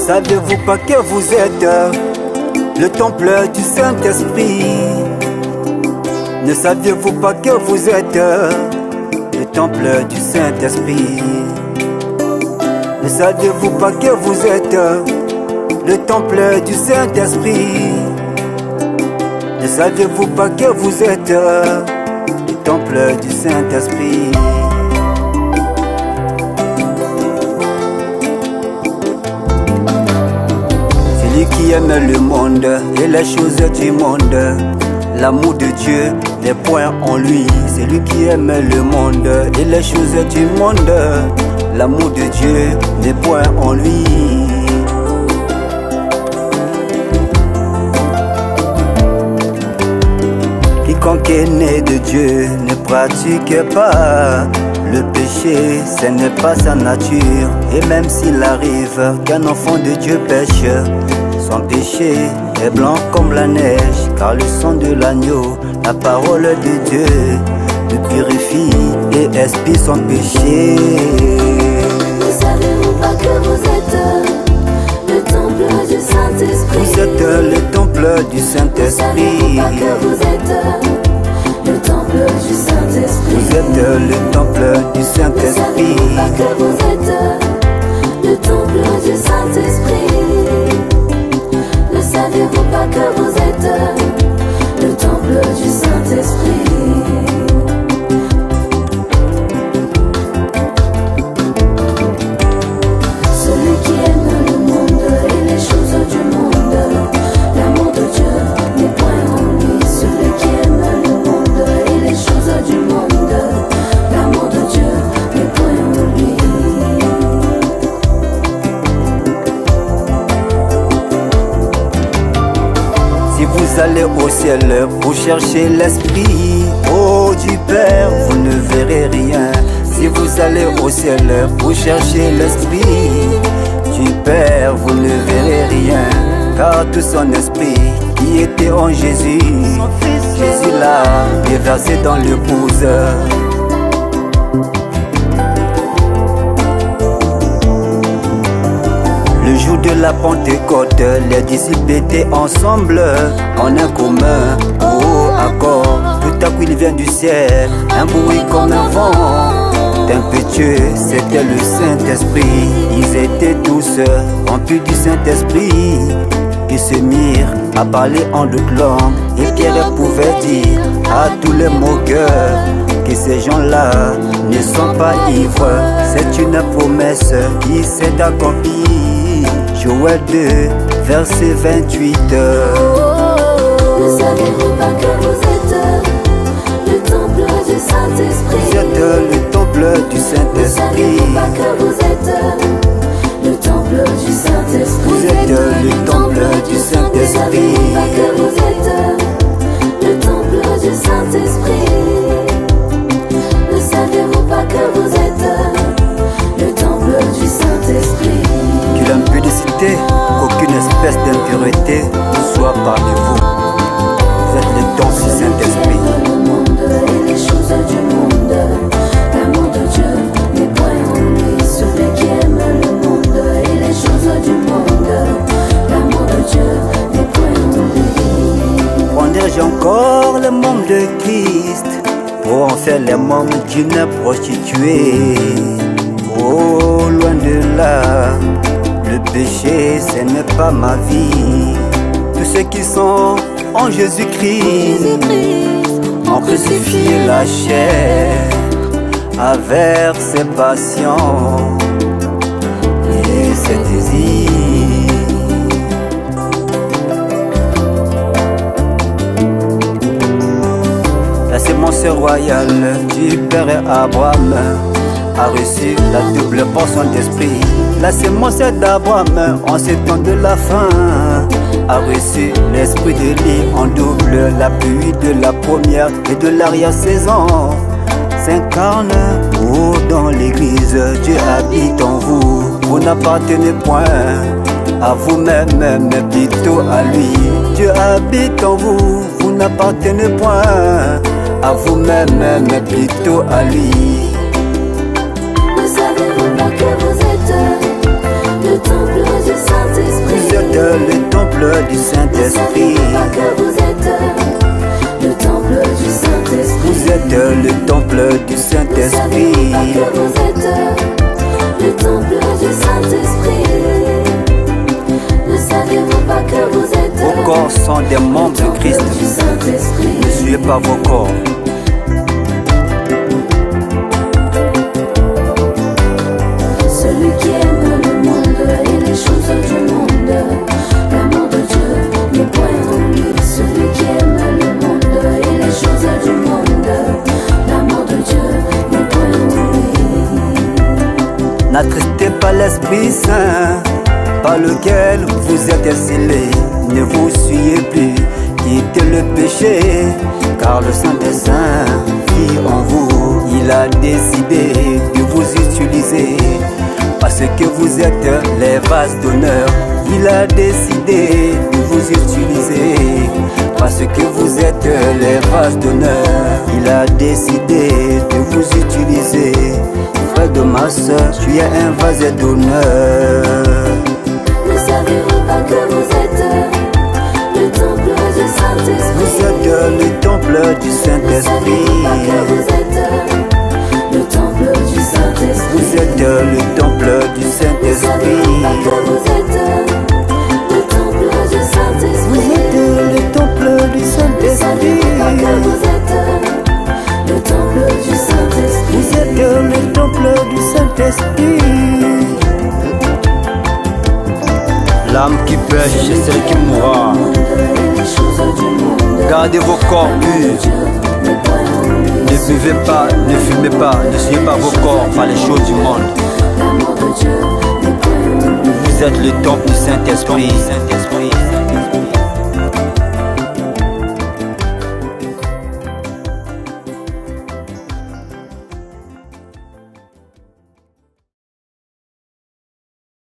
saviez-vous pas que vous êtes le temple du Saint-Esprit? Ne saviez-vous pas que vous êtes le temple du Saint-Esprit? Ne saviez-vous pas que vous êtes le temple du Saint-Esprit? Ne saviez-vous pas que vous êtes le temple du Saint-Esprit? Celui qui aime le monde et les choses du monde, l'amour de Dieu n'est point en lui. Celui qui aime le monde et les choses du monde, l'amour de Dieu n'est point en lui. Quiconque est né de Dieu ne pratique pas le péché, ce n'est pas sa nature. Et même s'il arrive qu'un enfant de Dieu pêche, son péché est blanc comme la neige, car le sang de l'agneau, la parole de Dieu, le purifie et expie son péché. Ne savez-vous pas que vous êtes le temple du Saint-Esprit? Vous êtes le temple du Saint-Esprit. Ne savez-vous pas que vous êtes le temple du Saint-Esprit? Vous êtes le temple du Saint-Esprit. Ne savez-vous pas que vous êtes le temple du Saint-Esprit? Ne savez-vous pas que vous êtes le temple du Saint-Esprit? Celui qui aime le monde et les choses du monde, l'amour de Dieu n'est point en lui. Celui qui aime le monde et les choses du monde, l'amour de Dieu n'est point en lui. Si vous allez au ciel pour chercher l'esprit, oh du Père, vous ne verrez rien. Si vous allez au ciel pour chercher l'esprit du Père, vous ne verrez rien. Car tout son esprit qui était en Jésus, Jésus l'a déversé dans l'épouse. Le jour de la Pentecôte, les disciples étaient ensemble en un commun accord. Tout à coup il vient du ciel, un bruit comme un vent impétueux, c'était le Saint-Esprit. Ils étaient tous remplis du Saint-Esprit. Ils se mirent à parler en d'autres langues. Et Pierre pouvait dire à tous les moqueurs que ces gens-là ne sont pas ivres. C'est une promesse qui s'est accomplie. Joël 2, verset 28. Ne savez-vous pas que vous êtes le temple du Saint-Esprit? Vous êtes le temple du Ne Saint-Esprit. savez-vous pas que vous êtes le temple du Saint-Esprit? Vous êtes le temple du Ne Saint-Esprit. savez-vous pas que vous êtes le temple du Saint-Esprit? Ne savez-vous pas que vous êtes le temple du Saint-Esprit? Que l'impudicité, qu'aucune espèce d'impureté soit parmi vous. Vous êtes le temple du Saint-Esprit. Le monde et les choses du monde, l'amour de Dieu n'est point en lui. Celui qui aime le monde et les choses du monde, l'amour de Dieu n'est point en lui. Prendrai-je encore les membres de Christ pour en faire les membres d'une prostituée? Oh, loin de là, le péché, ce n'est pas ma vie. Tous ceux qui sont en Jésus-Christ ont crucifié la chair avec ses passions et ses désirs. La sémence royale du Père Abraham a reçu la double portion d'esprit. La sémence d'Abraham en ces temps de la fin a reçu l'esprit de Dieu en double. La pluie de la première et de l'arrière-saison s'incarne dans l'église. Dieu habite en vous. Vous n'appartenez point à vous-même, mais plutôt à lui. Dieu habite en vous. Vous n'appartenez point à vous-même, mais plutôt à lui. Ne savez-vous pas que vous êtes le temple du Saint-Esprit? Saint-Esprit. Pas que vous êtes le temple du Saint-Esprit. Vous êtes le temple du Saint-Esprit. Pas que vous êtes le temple du Saint-Esprit. Ne savez-vous pas que vous êtes Vos corps sont des membres de Christ. du Saint-Esprit. Ne suivez pas vos corps. Celui qui aime le monde et les choses du monde, l'amour de Dieu n'est point en lui. Celui qui aime le monde et les choses du monde, l'amour de Dieu n'est point en lui. N'attristez pas l'Esprit Saint, par lequel vous êtes scellés. Ne vous suyez plus, quittez le péché, car le Saint des Saints vit en vous. Il a décidé de vous utiliser, parce que vous êtes les vases d'honneur. Il a décidé de vous utiliser, parce que vous êtes les vases d'honneur. Il a décidé de vous utiliser. Frère de ma soeur, tu es un vase d'honneur. Ne savez-vous pas que vous êtes le temple du Saint-Esprit? Vous êtes le temple du Ne savez-vous pas que Saint-Esprit. vous êtes le temple du Saint-Esprit? Vous êtes le temple du Ne savez-vous Saint-Esprit. pas que vous êtes le temple du Saint-Esprit? Vous êtes le temple du Ne savez-vous Saint-Esprit. pas que vous êtes le temple du Saint-Esprit? Vous êtes le temple du Saint-Esprit. L'âme qui pêche, c'est celle qui mourra. Gardez vos corps purs. Ne buvez pas, ne fumez pas, ne suivez pas vos corps par les choses du monde. Vous êtes le temple du Saint-Esprit.